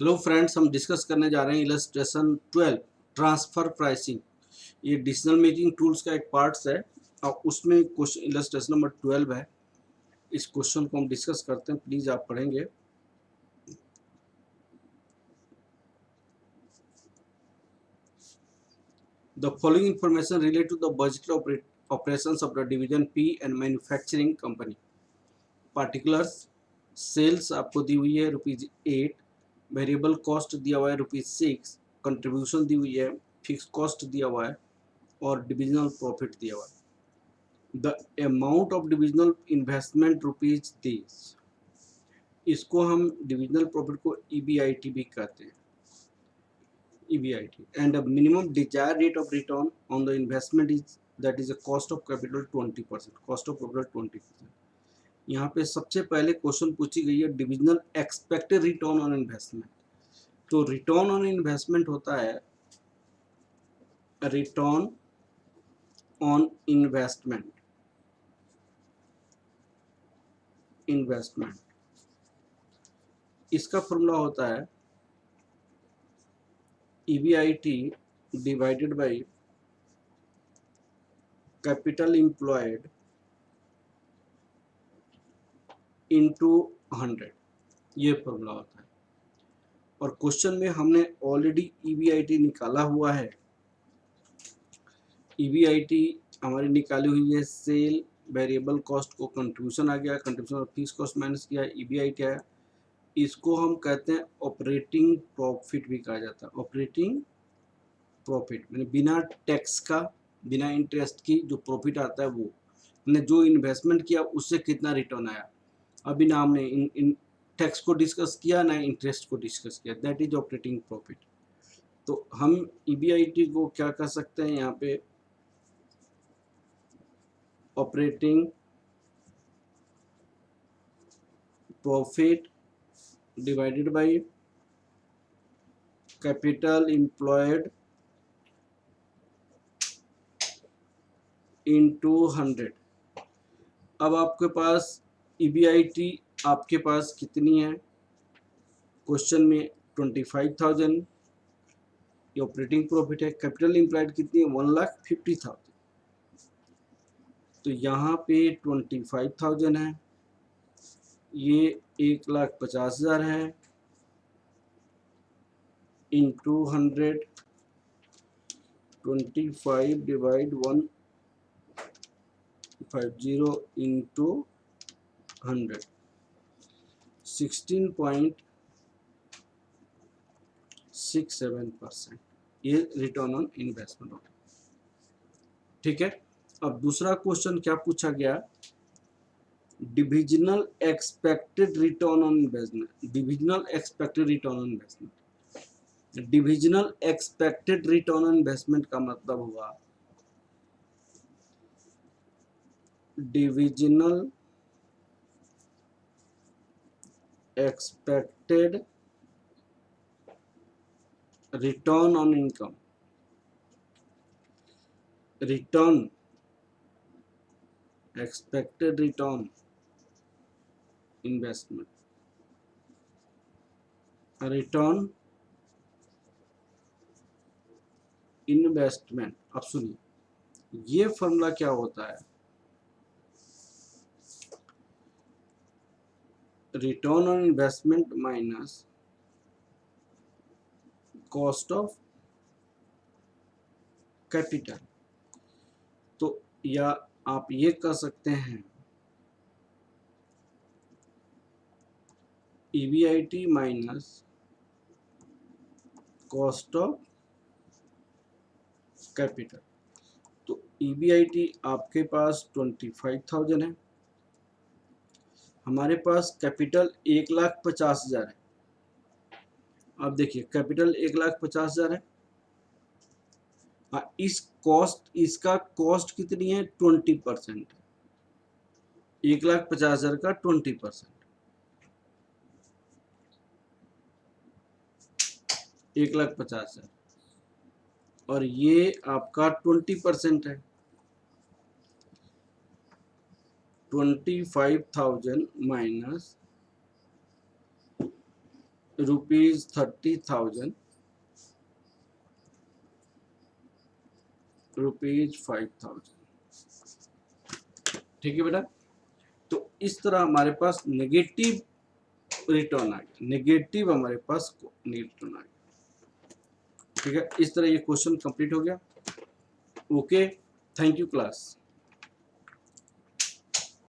Hello friends, हम discuss करने जा रहे हैं इलस्ट्रेशन 12 ट्रांसफर प्राइसिंग। ये डिसीजन मेकिंग टूल्स का एक पार्ट्स है और उसमें क्वेश्चन इलस्ट्रेशन नंबर 12 है। इस क्वेश्चन को हम डिस्कस करते हैं, प्लीज आप पढ़ेंगे। The following information relate to the budget operations of the division P and manufacturing company. Particulars, sales आपको दी हुई है ₹8, वेरिएबल कॉस्ट दिया हुआ है ₹6, कंट्रीब्यूशन दी हुई है, फिक्स कॉस्ट दिया हुआ है और डिविजनल प्रॉफिट दिया हुआ है। The amount of divisional investment ₹30। इसको हम डिविजनल प्रॉफिट को EBIT भी कहते हैं, EBIT। And the minimum desire rate of return on the investment is that is a cost of capital 20%, cost of capital 20%। यहाँ पे सबसे पहले क्वेश्चन पूछी गई है divisional expected return on investment. तो रिटर्न ऑन इन्वेस्टमेंट होता है रिटर्न ऑन इन्वेस्टमेंट, इसका फॉर्मूला होता है EBIT divided by capital employed into 100। ये फॉर्मूला होता है और क्वेश्चन में हमने ऑलरेडी EBIT निकाला हुआ है। EBIT हमारी निकाली हुई है, सेल वेरिएबल कॉस्ट को कंट्रीब्यूशन आ गया, कंट्रीब्यूशन और फिक्स कॉस्ट माइनस किया, EBIT आया। इसको हम कहते हैं ऑपरेटिंग प्रॉफिट भी कहा जाता है। ऑपरेटिंग प्रॉफिट मैंने बिना टैक्स का, बिना इंटरेस्ट की जो प्रॉफिट आता है वो, मैंने जो इन्वेस्टमेंट किया उससे कितना रिटर्न आया। अभी ना हमने इन टैक्स को डिस्कस किया ना इंटरेस्ट को डिस्कस किया, दैट इज ऑपरेटिंग प्रॉफिट। तो हम EBIT को क्या कह सकते हैं यहाँ पे, operating profit divided by capital employed into 100। अब आपके पास EBIT आपके पास कितनी है क्वेश्चन में, 25,000 ये ऑपरेटिंग प्रॉफिट है। कैपिटल एम्प्लॉयड कितनी है, 1,50,000। तो यहाँ पे 25,000 है, ये 1,50,000 है इंटू 100, 25 डिवाइड 150 इंटू 100, 16.67%। ये रिटर्न ऑन इन्वेस्टमेंट होता है। ठीक है, अब दूसरा क्वेश्चन क्या पूछा गया, divisional expected return on investment. Divisional expected return on investment, divisional expected return on investment का मतलब हुआ divisional expected return on income, return expected return investment, return investment. अब सुनिए, ये फॉर्मूला क्या होता है, return on investment minus cost of capital. तो या आप ये कह सकते हैं EBIT minus cost of capital. तो EBIT आपके पास 25,000 है, हमारे पास कैपिटल 1,50,000 है। अब देखिए कैपिटल 1,50,000 है, इस कॉस्ट, इसका कॉस्ट कितनी है, 20%। 1,50,000 का 20%, 1,50,000 और ये आपका 20% है, 25,000 माइनस ₹30,000, ₹5,000। ठीक है बेटा। तो इस तरह हमारे पास नेगेटिव रिटर्न आ गया, नेगेटिव हमारे पास रिटर्न आ गया। ठीक है, इस तरह ये क्वेश्चन कंप्लीट हो गया। Okay, thank you class.